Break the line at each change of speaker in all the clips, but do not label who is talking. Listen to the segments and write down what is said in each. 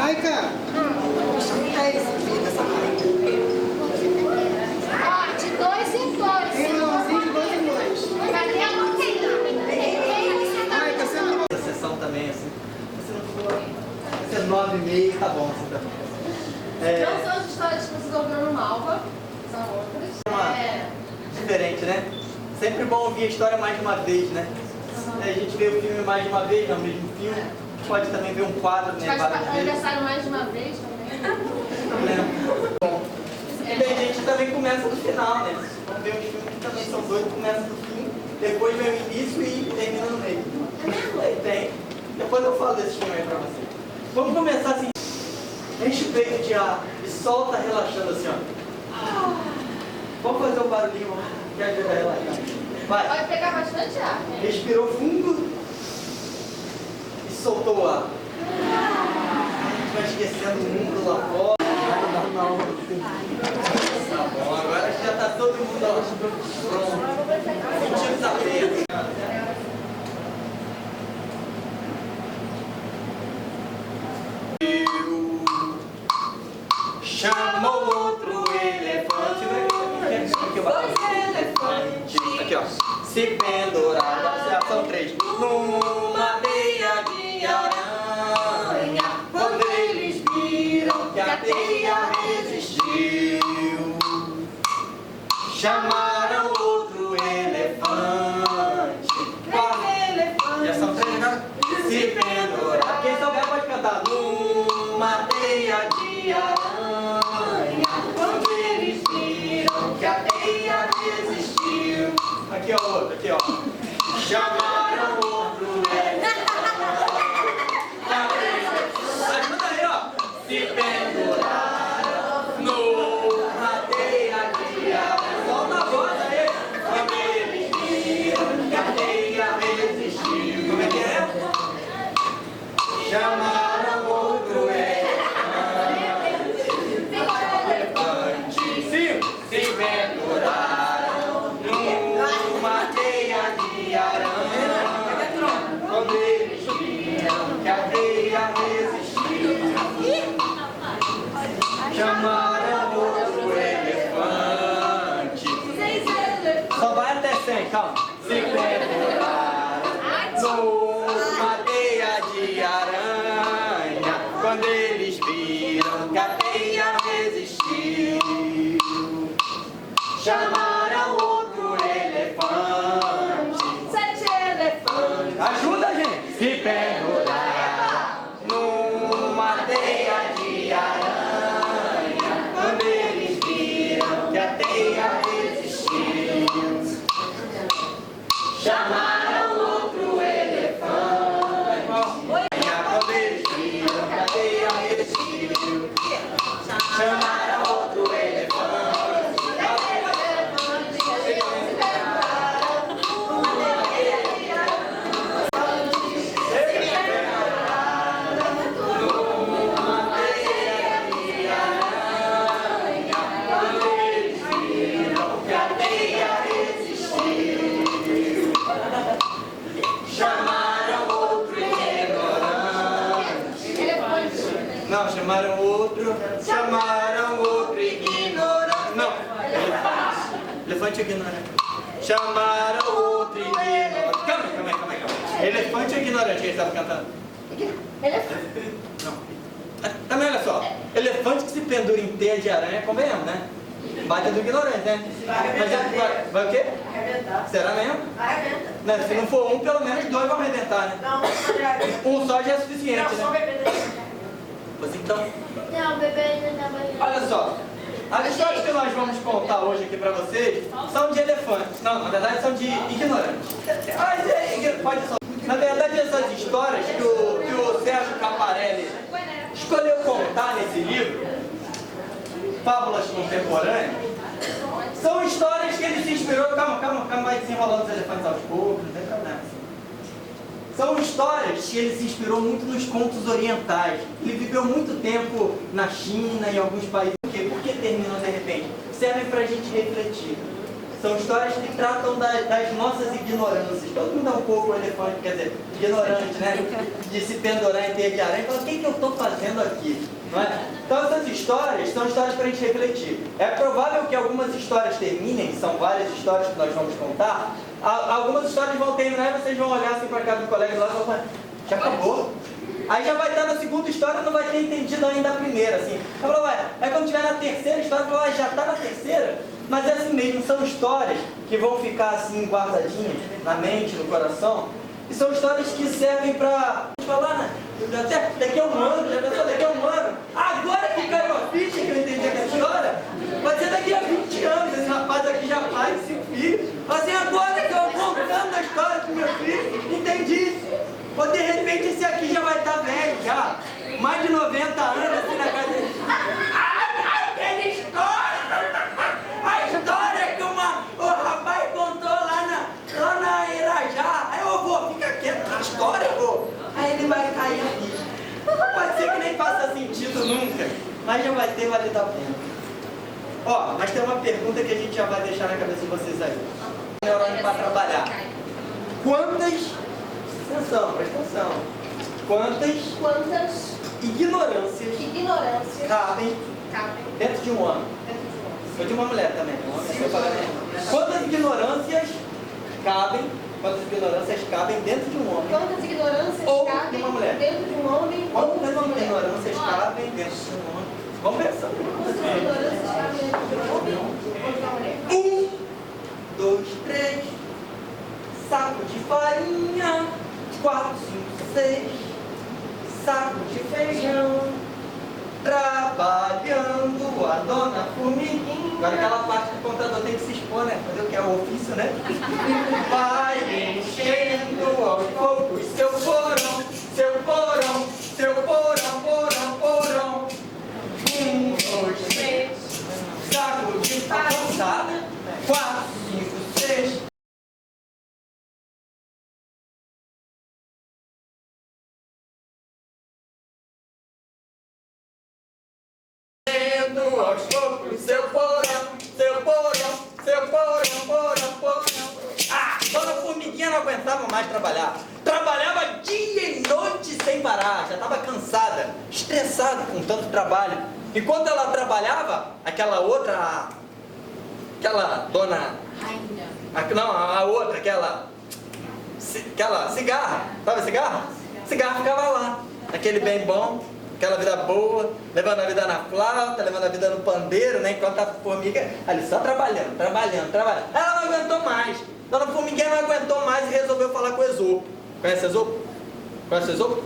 Maica! É isso, filha, essa Maica.
Ó, de 2 em 2.
Tem um balãozinho de 2 em 2.
Cadê a Maica?
Maica, você não...
Essa sessão também, assim, você não ficou... Vai ser 9,5, tá bom, assim, também.
Não são as histórias que vocês ouviram no Malva, são outras.
Diferente, né? Sempre bom ouvir a história mais de uma vez, né? A gente vê o filme mais de uma vez, não é o mesmo filme. Pode também ver um quadro, né?
Faz
Várias vezes.
aniversário mais de uma vez também.
Bom, e tem gente que também começa do final, né? Vamos ver uns filmes que também são doidos, começa do fim, depois vem o início e termina no meio. Tem. Depois eu falo desse filme aí pra vocês. Vamos começar assim. Enche o peito de ar e solta relaxando assim, ó. Vamos fazer um barulhinho que ajuda a relaxar. Vai.
Pode pegar bastante ar.
Respirou fundo e soltou o ar. A gente vai esquecendo o mundo lá fora. Não. Tá bom, agora já tá todo mundo pronto. Sentindo desafio. Chamou outro elefante. Dois elefantes. Aqui, ó. Se penduraram. São 3. Numa teia de aranha. Quando eles viram que a teia resistiu, chamaram outro elefante. Já são 3 agora? Se penduraram. Quem souber pode cantar. Numa teia de aranha. Quando eles viram que a teia resistiu. Aqui, ó, outro, aqui, ó. Chamaram outro elefante. Ajuda aí, ó. Se penduraram numa teia de aranha. Solta a voz aí. Quando eles viram que a teia resistiu. Como é que é? Chamaram outro elefante. Se penduraram numa teia de aranha. Quando eles viram que a teia resistiu, chamaram outro elefante. Só vai até 100, calma. Se penduraram numa teia de aranha. Quando eles viram que a teia resistiu, chamaram outro elefante.
7 elefantes.
Ajuda, gente! Se penduraram numa teia de aranha. Quando eles viram que a teia resistiu, chamaram outro elefante. Quando eles viram que a teia resistiu, chamaram outro elefante. Não, chamaram outro ignorante. Não, elefante ignorante. Chamaram outro ignorante. Calma aí. Elefante ignorante que ele estava cantando.
Elefante.
Não. Também olha só, elefante que se pendura em teia de aranha, convenhamos, né? Bate do ignorante, né? Mas vai o quê?
Arrebentar.
Será mesmo?
Arrebenta.
Né? Se não for um, pelo menos 2 vão arrebentar, né?
Não,
Um só já é suficiente,
só
né?
bebê.
Pois então,
Não, o bebê ainda tá banhando.
olha só. As histórias que nós vamos contar hoje aqui pra vocês são de elefantes. Não, na verdade são de ignorantes. Pode ser. Na verdade, essas histórias que o Sérgio Caparelli escolheu contar nesse livro, Fábulas Contemporâneas, são histórias que ele se inspirou. Calma, vai desenrolando os elefantes aos poucos, não tem problema. São histórias que ele se inspirou muito nos contos orientais. Ele viveu muito tempo na China e em alguns países. Por que terminam de repente? Servem para a gente refletir. São histórias que tratam das nossas ignorâncias. Todo mundo é um pouco elefante, quer dizer, ignorante, né? De se pendurar em teia de aranha e falar, o que eu estou fazendo aqui? Não é? Então essas histórias são histórias para a gente refletir. É provável que algumas histórias terminem, são várias histórias que nós vamos contar. Algumas histórias vão terminar e vocês vão olhar assim para a casa do colega lá e vão falar, já acabou? Aí já vai estar na segunda história, não vai ter entendido ainda a primeira, assim. Eu falo, aí quando tiver na terceira história, eu falo, já está na terceira? Mas é assim mesmo, são histórias que vão ficar assim guardadinhas na mente, no coração. E são histórias que servem para falar, né? Até daqui a um ano, já pensou daqui a um ano? Agora que caiu a ficha que eu entendi aquela história, vai ser daqui a 20 anos. Esse rapaz aqui já faz 5 filhos. Assim, agora que eu contando a história pro meu filho, entendi. Ou de repente esse aqui já vai estar velho, já. Mais de 90 anos, assim, na casa dele. Aquela história! A história que o rapaz contou lá na Irajá. Aí eu vou, fica quieto na história, pô. Aí ele vai cair a ficha. Pode ser que nem faça sentido nunca, mas já vai ter valido a pena. Ó, mas tem uma pergunta que a gente já vai deixar na cabeça de vocês aí. Neurônio para trabalhar. Quantas... Atenção, presta atenção. Quantas ignorâncias cabem dentro de um homem? Ou de uma mulher também. Um homem é separado. Quantas ignorâncias cabem dentro de um homem?
Quantas ignorâncias
ou
cabem
de uma mulher?
dentro de um homem?
Quantas ignorâncias cabem dentro de um homem? Vamos pensar.
Quantas ignorâncias cabem dentro de um homem ou de uma mulher?
1, 2, 3. Saco de farinha. 4, 5, 6. Saco de feijão. Trabalhando a dona formiguinha. Agora aquela parte que o contador tem que se expor, né? Fazer o que é o ofício, né? Vai enchendo aos poucos seu porão, seu porão, seu porão, porão, porão. 1, 2, 3. Saco de farinha. 4, 5, 6. Aos poucos, seu porão, seu porão, seu porão, porão, porão. Ah, dona Formiguinha não aguentava mais trabalhar. Trabalhava dia e noite sem parar. Já estava cansada, estressada com tanto trabalho. E quando ela trabalhava, aquela outra, aquela dona... Não, a outra, aquela cigarra. Sabe a cigarra? Cigarra ficava lá, aquele bem bom. Aquela vida boa, levando a vida na flauta, levando a vida no pandeiro, né? Enquanto a formiga ali só trabalhando. Ela não aguentou mais. Dona Formiguinha não aguentou mais e resolveu falar com o Esopo. Conhece Esopo? Conhece Esopo?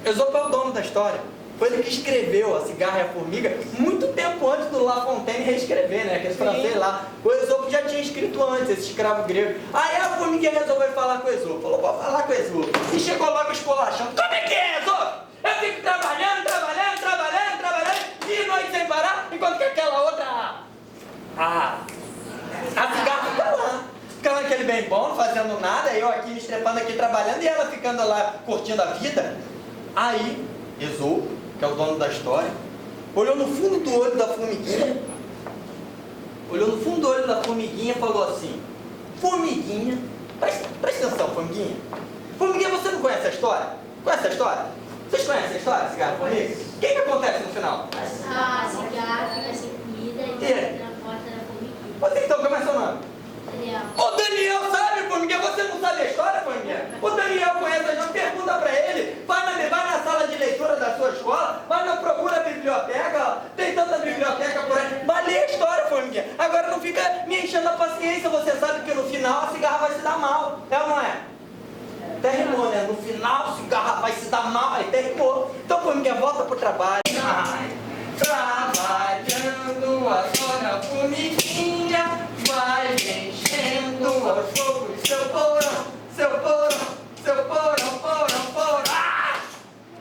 Esopo é o dono da história. Foi ele que escreveu A Cigarra e a Formiga muito tempo antes do La Fontaine reescrever, né? Aquele francês lá. O Esopo já tinha escrito antes, esse escravo grego. Aí a Formiguinha resolveu falar com o Esopo. Falou, vou falar com o Esopo. E chegou logo esculachando. Como é que é, Esopo? Eu fico trabalhando, dia e noite sem parar, enquanto que aquela outra, a cigarra fica lá. Ficando aquele bem bom, não fazendo nada, eu aqui me estrepando aqui trabalhando e ela ficando lá curtindo a vida. Aí, Esopo, que é o dono da história, olhou no fundo do olho da formiguinha, e falou assim, Formiguinha, presta atenção, Formiguinha. Formiguinha, você não conhece a história? Conhece a história? Vocês conhecem a história, cigarra e formiga? O que acontece no final?
A cigarra fica sem comida e fica na porta da formiguinha.
Você então, como é seu nome?
Daniel.
O Daniel sabe, formiguinha. Você não sabe a história, formiguinha? O Daniel conhece a história. Pergunta pra ele. Vai na sala de leitura da sua escola. Vai na procura a biblioteca. Tem tanta biblioteca por aí. Vai ler a história, formiguinha. Agora não fica me enchendo a paciência. Você sabe que no final a cigarra vai se dar mal. É ou não é? Até rimou, né? No final, a cigarra vai se dar mal. Aí até rimou. Então, formiguinha, volta pro trabalho. Trabalhando a dona formiguinha vai enchendo aos poucos seu porão, seu porão, seu porão, porão, porão. Ah!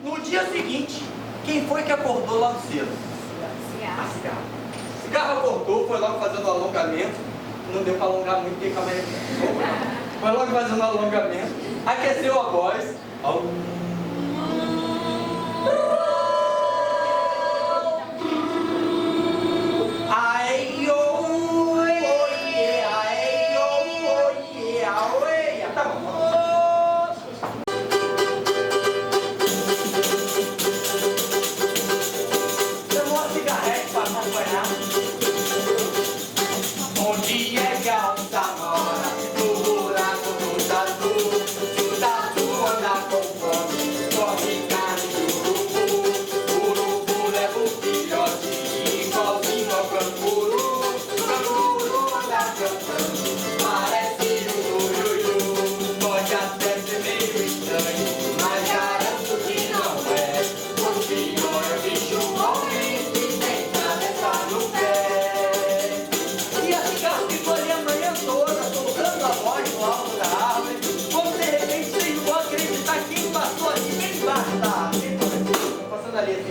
No dia seguinte, quem foi que acordou logo cedo? A cigarra. A cigarra acordou, foi logo fazendo o alongamento. Não deu para alongar muito, porque calma aí. Foi logo fazendo o alongamento. Aqueceu a voz. Ai, oi, ai,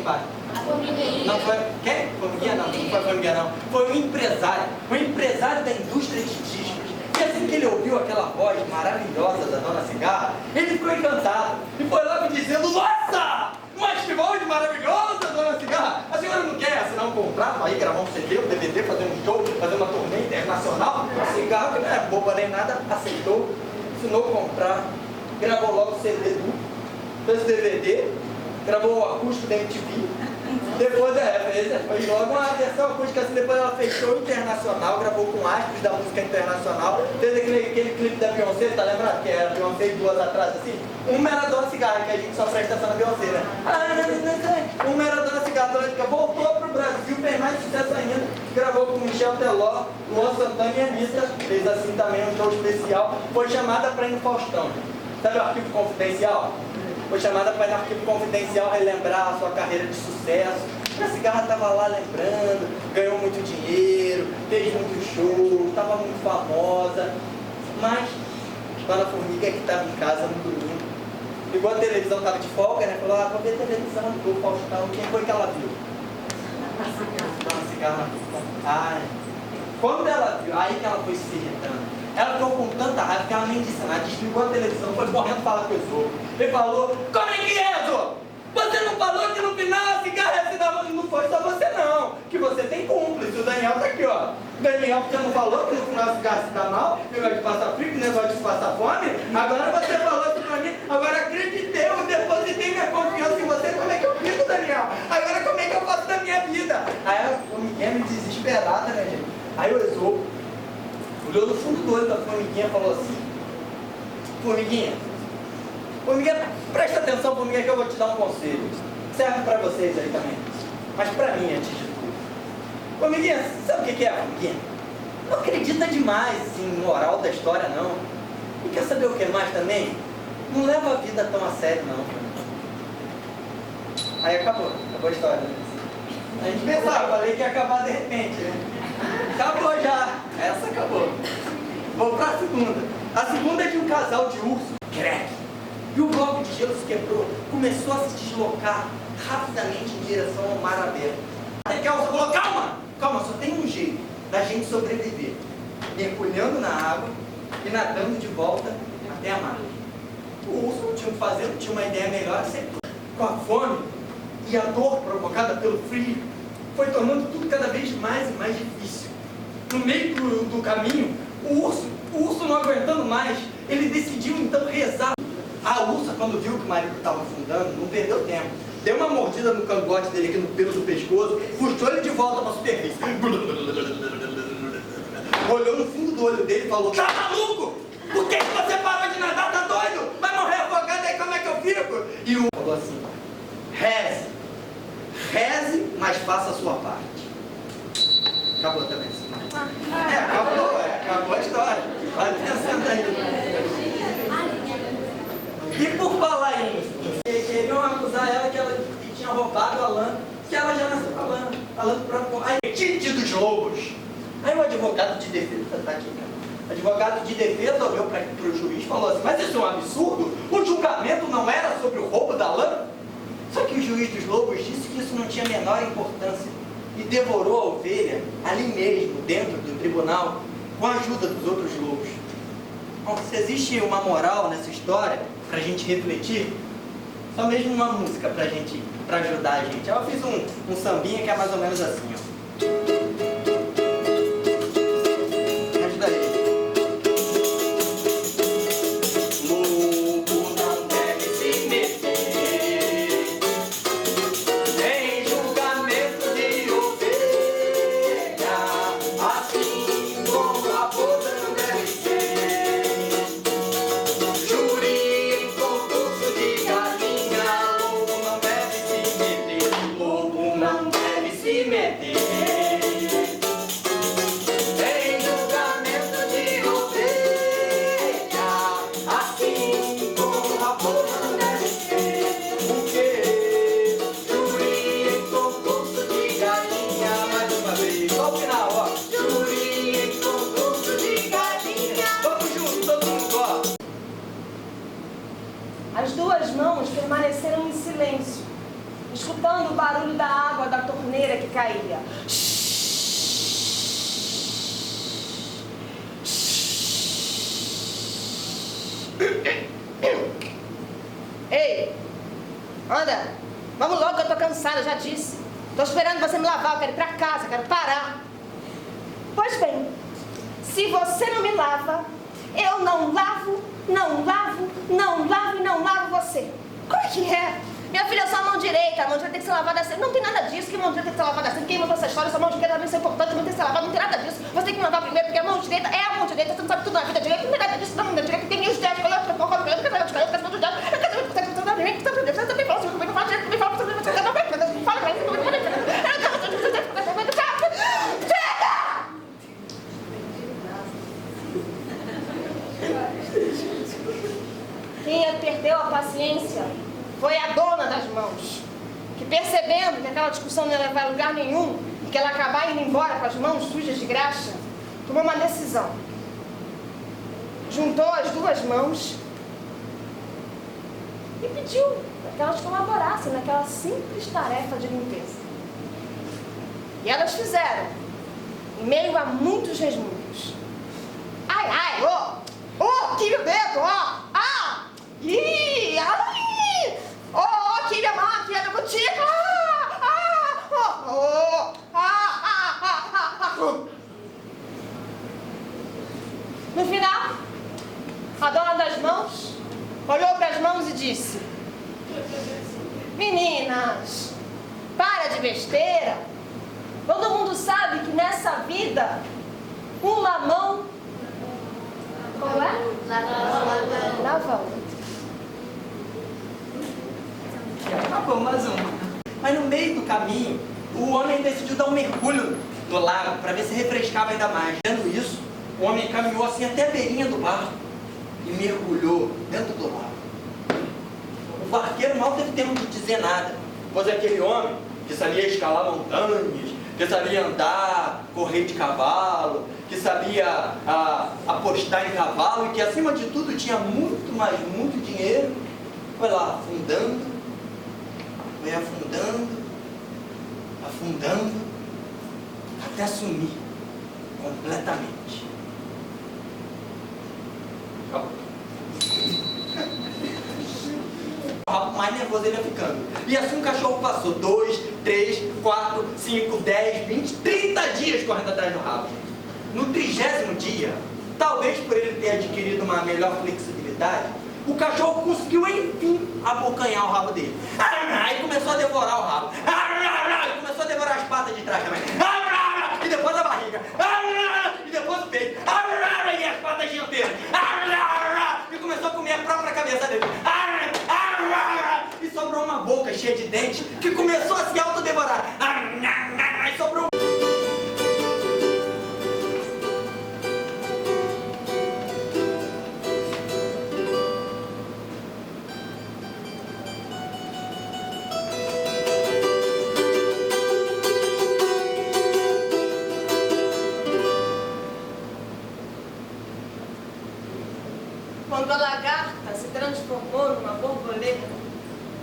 pai?
A formiguinha.
Não foi... Quem? Formiguinha não, não foi formiguinha não. Foi um empresário da indústria de discos. E assim que ele ouviu aquela voz maravilhosa da Dona Cigarra, ele ficou encantado. E foi lá me dizendo, nossa! Mas que voz maravilhosa, Dona Cigarra! A senhora não quer assinar um contrato aí, gravar um CD, um DVD, fazer um show, fazer uma turnê internacional? A Cigarra, que não é boba nem nada, aceitou, assinou o contrato, gravou logo o CD duplo, fez o DVD, gravou o acústico da MTV. Depois foi logo uma versão acústica, assim, depois ela fez show internacional, gravou com astros da música internacional, fez aquele clipe da Beyoncé, tá lembrado? Que era a Beyoncé duas atrás, assim. Uma era a Dona Cigarra, que a gente só presta atenção na Beyoncé, né? Uma era a Dona Cigarra, voltou pro Brasil, fez mais sucesso ainda, gravou com Michel Teló, Luan Santana e Anitta, fez assim também um show especial, foi chamada pra ir no Faustão. Sabe o Arquivo Confidencial? Foi chamada para ir no Arquivo Confidencial relembrar a sua carreira de sucesso. E a Cigarra estava lá lembrando, ganhou muito dinheiro, fez muito show, estava muito famosa. Mas Dona Formiga que estava em casa no domingo. Ligou a televisão, estava de folga, né? Falou, vou ver a televisão, ligou o Faustão. Quem foi que ela viu? Dona Cigarra. Ai. Quando ela viu, aí que ela foi se irritando. Ela ficou com tanta raiva que ela nem disse nada, desligou a televisão, foi correndo falar com o Zô. Ele falou, como é que é, Zô? Você não falou que no final a Cigarra se dava, não foi só você não, que você tem cúmplice, o Daniel tá aqui, ó. Daniel, você não falou que no final a Cigarra se dá mal, negócio de passar frio, negócio de passar fome? Agora você falou isso pra mim, agora acreditei, eu depositei minha confiança em você, como é que eu fico, Daniel? Agora como é que eu faço da minha vida? Aí ela ficou me desesperada, né, gente? Aí o Zô olhou no fundo do olho da Formiguinha e falou assim, Formiguinha, presta atenção, Formiguinha, que eu vou te dar um conselho. Serve para vocês aí também, mas para mim antes de tudo. Formiguinha, sabe o que é, Formiguinha? Não acredita demais em moral da história, não. E quer saber o que mais também? Não leva a vida tão a sério, não. Aí acabou a história. A gente pensava, falei que ia acabar de repente, né? Acabou já, essa acabou. Vou para a segunda. A segunda é de um casal de urso, crack. E o bloco de gelo se quebrou, começou a se deslocar rapidamente em direção ao mar aberto. Até que a ursa falou, calma, só tem um jeito da gente sobreviver. Mergulhando na água e nadando de volta até a mar. O urso não tinha o que fazer, não tinha uma ideia melhor, aceitou. Com a fome e a dor provocada pelo frio, foi tornando tudo cada vez mais e mais difícil. No meio do caminho, o urso não aguentando mais, ele decidiu então rezar. A ursa, quando viu que o marido estava afundando, não perdeu tempo. Deu uma mordida no cangote dele aqui no pelo do pescoço, puxou ele de volta para a superfície. Olhou no fundo do olho dele e falou, tá maluco? Por que você parou de nadar? Tá doido? Vai morrer afogado, aí como é que eu fico? E o falou assim, reze, mas faça a sua parte. Acabou também. Acabou a história. Vai pensando aí. E por falar em queriam acusar ela que tinha roubado a lã, que ela já nasceu com a lã pra aí, Tite dos Lobos. Aí o advogado de defesa, tá aqui, cara. O advogado de defesa olhou para o juiz e falou assim, mas isso é um absurdo? O julgamento não era sobre o roubo da lã? Só que o juiz dos lobos disse que isso não tinha a menor importância e devorou a ovelha ali mesmo, dentro do tribunal, com a ajuda dos outros lobos. Bom, se existe uma moral nessa história, para a gente refletir, só mesmo uma música para ajudar a gente. Eu fiz um sambinha que é mais ou menos assim, ó. Me ajuda aí. Lobo não deve se meter em julgamento de ovelha, assim como a raposa não deve ser. Júri em concurso de galinha, lobo não deve se meter, lobo não deve se meter.
escutando o barulho da água da torneira que caía. Ei, anda, vamos logo que eu tô cansada, já disse. Tô esperando você me lavar, eu quero ir pra casa, quero parar. Pois bem, se você não me lava, eu não lavo, não lavo, não lavo e não lavo você. Como é que é? Minha filha, é só a mão direita tem que ser lavada sempre. Não tem nada disso, que a mão direita tem que ser lavada sempre. Quem inventou essa história, sua mão direita também é importante, não tem que ser lavada, não tem nada disso. Você tem que me lavar primeiro, porque a mão direita é a mão direita, você não sabe tudo na vida direita, não tem nada disso da mão direita, tem os dedos, quem perdeu a paciência foi a dona das mãos, que percebendo que aquela discussão não ia levar a lugar nenhum e que ela ia acabar indo embora com as mãos sujas de graxa, tomou uma decisão. Juntou as duas mãos e pediu para que elas colaborassem naquela simples tarefa de limpeza. E elas fizeram, em meio a muitos resmungos. Ai, ai, que meu dedo, ih, ai, que minha máquina, minha botica, No final, a dona das mãos olhou para as mãos e disse: meninas, para de besteira. Todo mundo sabe que nessa vida, uma mão... Qual é? Lava a outra.
Acabou mais uma. Mas no meio do caminho, o homem decidiu dar um mergulho no lago para ver se refrescava ainda mais. Vendo isso, o homem caminhou assim até a beirinha do barco e mergulhou dentro do lago. O barqueiro mal teve tempo de dizer nada, pois aquele homem que sabia escalar montanhas, que sabia andar, correr de cavalo, que sabia apostar em cavalo e que acima de tudo tinha muito, mas muito dinheiro, foi lá afundando, foi afundando, afundando, até sumir completamente. O rabo mais nervoso ele ia ficando. E assim o cachorro passou 2, 3, 4, 5, 10, 20, 30 dias correndo atrás do rabo. No 30º dia, talvez por ele ter adquirido uma melhor flexibilidade, o cachorro conseguiu, enfim, abocanhar o rabo dele. Aí começou a devorar o rabo. Começou a devorar as patas de trás também. E depois a barriga. E depois o peito. E as patas dianteiras. E começou a comer a própria cabeça dele. E sobrou uma boca cheia de dentes que começou a se autodevorar. E sobrou
quando a lagarta se transformou numa borboleta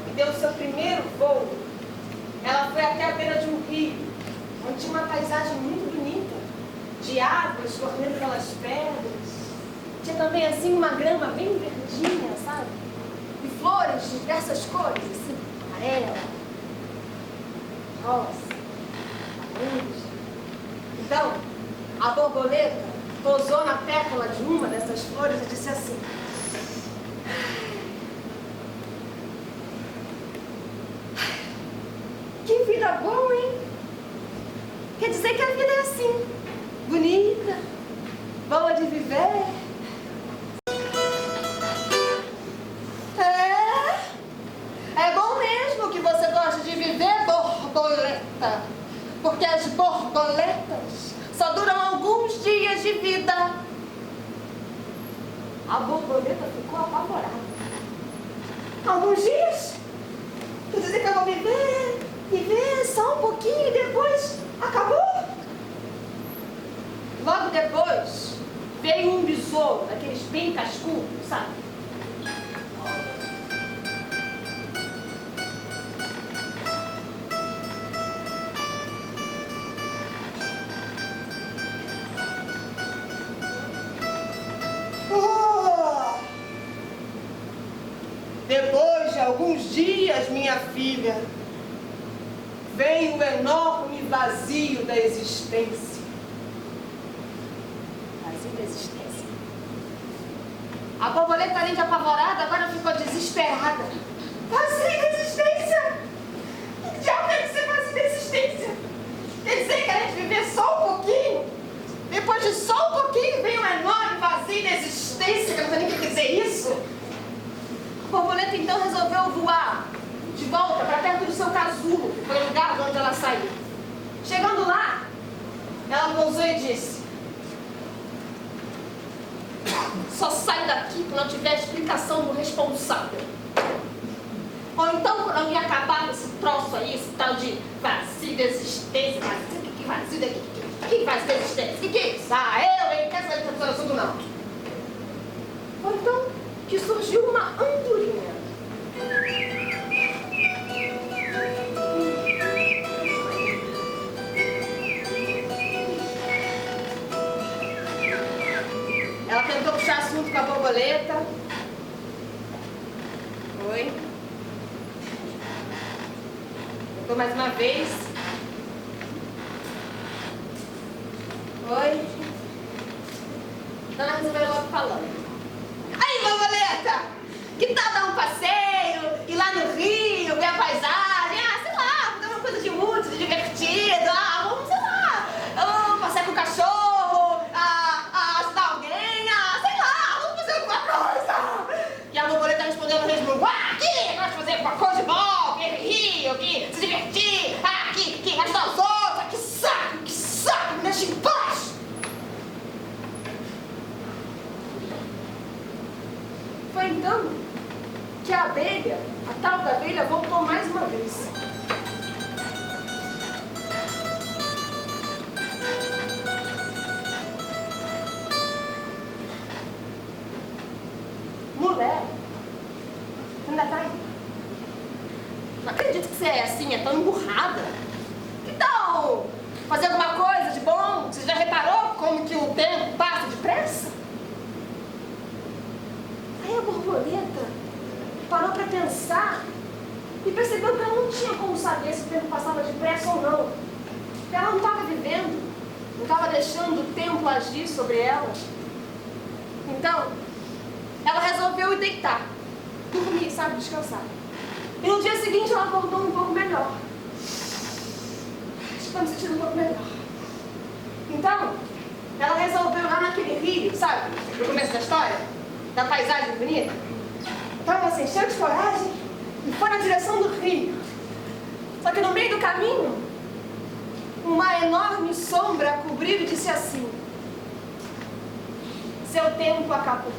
e deu o seu primeiro voo, ela foi até a beira de um rio, onde tinha uma paisagem muito bonita, de águas correndo pelas pedras. Tinha também assim uma grama bem verdinha, sabe? E flores de diversas cores, assim, amarela, rosa, laranja. Então, a borboleta pousou na pétala de uma dessas flores e disse assim: que vida boa, hein? Quer dizer que a vida é assim, bonita, boa de viver. É bom mesmo que você goste de viver, borboleta, porque as borboletas só duram alguns dias de vida. A borboleta ficou apavorada. Alguns dias? Quer dizer que eu vou viver só um pouquinho e depois acabou? Logo depois, veio um besouro, daqueles bem cascudos, sabe? alguns dias, minha filha, vem o enorme vazio da existência. Vazio da existência. A borboleta, além de apavorada, agora ficou desesperada. Vazio da existência? Que diabo deve ser vazio da existência? Quer dizer que a gente viver só um pouquinho? Depois de só um pouquinho vem um enorme vazio da existência, que eu não sei nem o que quer dizer isso. A borboleta então resolveu voar de volta para perto do seu casulo, que foi o lugar de onde ela saiu. Chegando lá, ela pousou e disse: só saio daqui quando eu tiver explicação do responsável. Ou então quando eu me acabar com esse troço aí, esse tal de vazio da existência. Que vazio da existência? Que vazio da existência? Que é isso? Ah, eu hein? Não quero saber desse assunto não. Ou então que surgiu uma andorinha. Ela tentou puxar assunto com a borboleta. Oi. Tentou mais uma vez. Oi. Então ela resolveu logo falando. Aí, borboleta, que tal dar um passeio, ir lá no rio, ver a paisagem? Ah, sei lá, fazer uma coisa de útil, de divertido. Ah, vamos, sei lá, passear com o cachorro, ajudar alguém, sei lá, vamos fazer alguma coisa. E a borboleta respondeu no mesmo: aqui, gosto de fazer alguma coisa de bom, ir no rio, aqui, se divertir, aqui, ajudar os outros, que saco, me deixa em paz. Foi então que a abelha, a tal da abelha, voltou mais uma vez. Mulher, ainda tá aí? Não acredito que você é assim, é tão emburrada. Que tal fazer alguma coisa de bom? Você já reparou como que o tempo passa depressa? Aí a borboleta parou para pensar e percebeu que ela não tinha como saber se o tempo passava depressa ou não. Que ela não estava vivendo, não estava deixando o tempo agir sobre ela. Então, ela resolveu ir deitar, dormir, sabe, descansar. E no dia seguinte ela acordou um pouco melhor. Estou me sentindo um pouco melhor. Então, ela resolveu ir lá naquele rio, sabe, no começo da história, da paisagem bonita. Então ela se encheu de coragem e foi na direção do rio. Só que no meio do caminho, uma enorme sombra a cobriu e disse assim: seu tempo acabou.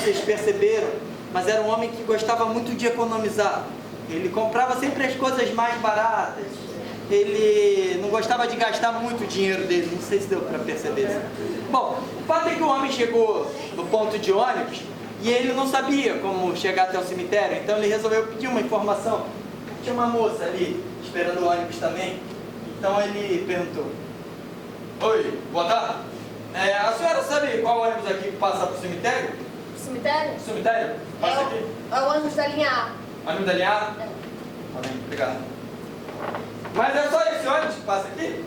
Vocês perceberam? Mas era um homem que gostava muito de economizar. Ele comprava sempre as coisas mais baratas. Ele não gostava de gastar muito dinheiro dele. Não sei se deu para perceber isso. Bom, o fato é que o homem chegou no ponto de ônibus e ele não sabia como chegar até o cemitério. Então ele resolveu pedir uma informação. Tinha uma moça ali esperando o ônibus também. Então ele perguntou: oi, boa tarde. A senhora sabe qual ônibus aqui que passa para o cemitério?
Cemitério?
Cemitério? Passa aqui.
É o ônibus da linha A.
Ônibus da linha A?
É.
Tá bem, obrigado. Mas é só esse ônibus que passa aqui?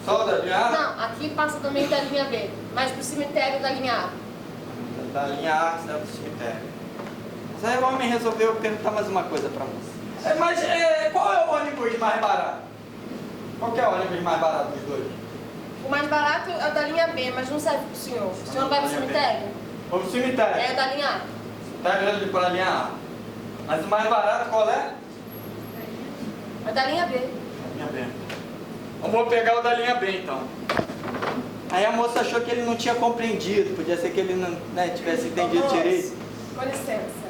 Só o da linha A?
Não, aqui passa também da linha B, mas pro cemitério da linha A.
Da linha A que serve pro cemitério. Mas aí o homem resolveu perguntar mais uma coisa pra moça. Mas qual é o ônibus mais barato? Qual que é o ônibus mais barato dos dois?
O mais barato é o da linha B, mas não serve pro senhor. O senhor não vai pro cemitério?
Vou pro cemitério.
É da linha A.
Tá grande de ir pra linha A. Mas o mais barato qual é?
É da linha B.
Linha B. Vamos pegar o da linha B então. Aí a moça achou que ele não tinha compreendido. Podia ser que ele não tivesse entendido
Moço,
direito.
com licença.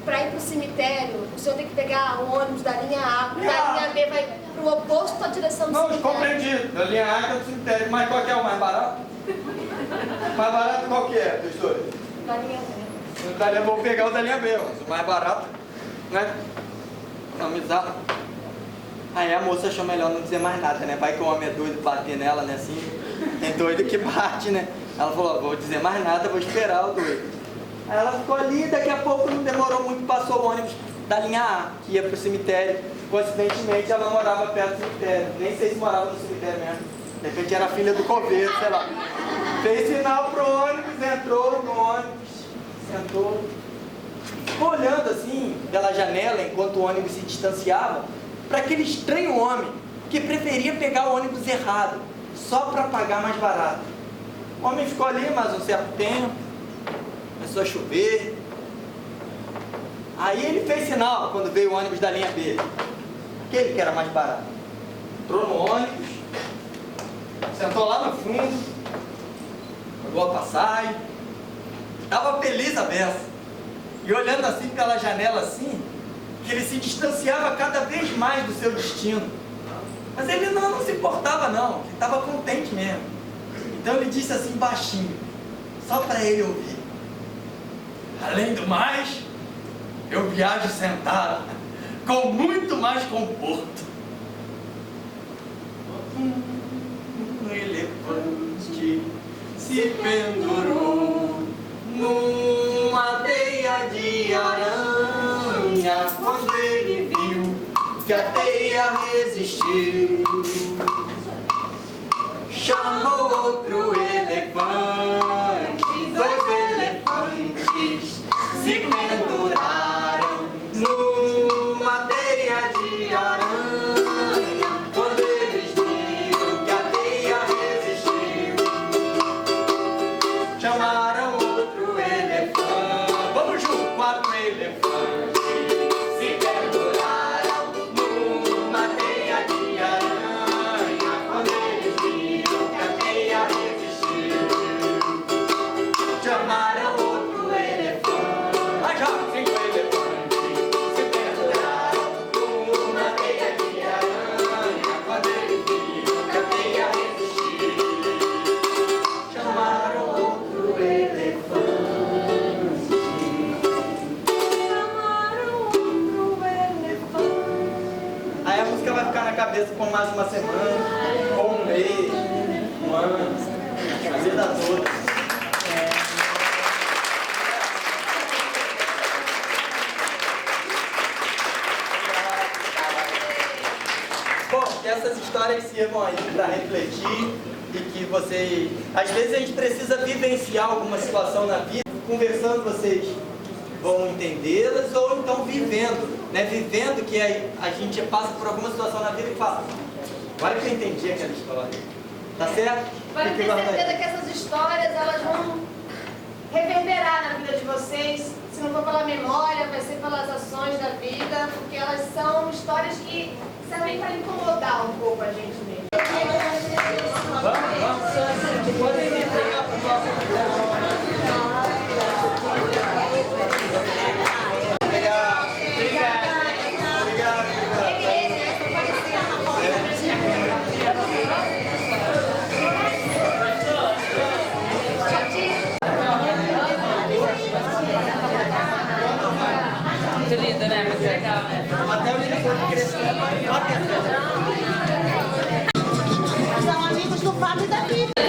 Pra ir pro cemitério, o senhor tem que pegar o ônibus da linha A. Da linha B vai pro oposto da direção do
Não,
cemitério.
compreendi. Da linha A que é do cemitério. Mas qual que é o mais barato? Mais barato qual que é dos dois?
Da linha B.
Vou pegar o da linha B, mas o mais barato, né? economizar. Aí a moça achou melhor não dizer mais nada, né? Vai que o homem é doido bater nela, né? Assim, tem doido que bate, né? Ela falou, vou dizer mais nada, vou esperar o doido. Aí ela ficou ali, daqui a pouco não demorou muito, passou o ônibus da linha A, que ia pro cemitério. Coincidentemente ela morava perto do cemitério, nem sei se morava no cemitério mesmo. De repente era filha do coveiro, sei lá. Fez sinal pro ônibus, entrou no ônibus, sentou. Ficou olhando assim, pela janela, enquanto o ônibus se distanciava, para aquele estranho homem que preferia pegar o ônibus errado, só para pagar mais barato. O homem ficou ali mais um certo tempo, começou a chover. Aí ele fez sinal quando veio o ônibus da linha B, aquele que era mais barato. Entrou no ônibus, sentou lá no fundo, pagou a passagem, estava feliz a beça. E olhando assim pela janela assim, que ele se distanciava cada vez mais do seu destino. Mas ele não se importava não, ele estava contente mesmo. Então ele disse assim baixinho, só para ele ouvir. Além do mais, eu viajo sentado, com muito mais conforto. Um elefante se pendurou numa teia de aranha, quando ele viu que a teia resistiu, chamou outro elefante, dois elefantes se penduraram numa teia de aranha, quando eles viram que a teia resistiu, chamaram outro elefante, vamos junto, quatro elefantes se penduraram numa teia de aranha, quando eles viram que a teia resistiu, chamaram outro elefante, mas já 5 elefantes se penduraram numa teia de aranha, quando eles viram que a teia resistiu, chamaram outro elefante. Aí a música vai ficar na cabeça por mais uma semana, ou um mês, um ano, a vida toda. Bom, que essas histórias sirvam aí para refletir e que vocês... Às vezes a gente precisa vivenciar alguma situação na vida, conversando vocês vão entendê-las, ou então vivendo, né? Vivendo que a gente passa por alguma situação na vida e fala, agora que eu entendi aquela história, tá certo?
Pode ter certeza que essas histórias elas vão reverberar na vida de vocês. Se não for pela memória, vai ser pelas ações da vida, porque elas são histórias que servem para incomodar um pouco a gente mesmo.
Vamos. Podem me pegar para o próximo.
Muito lindo, né? Muito legal, né?
Até o telefone crescer.
São amigos do Fábio e da Bíblia.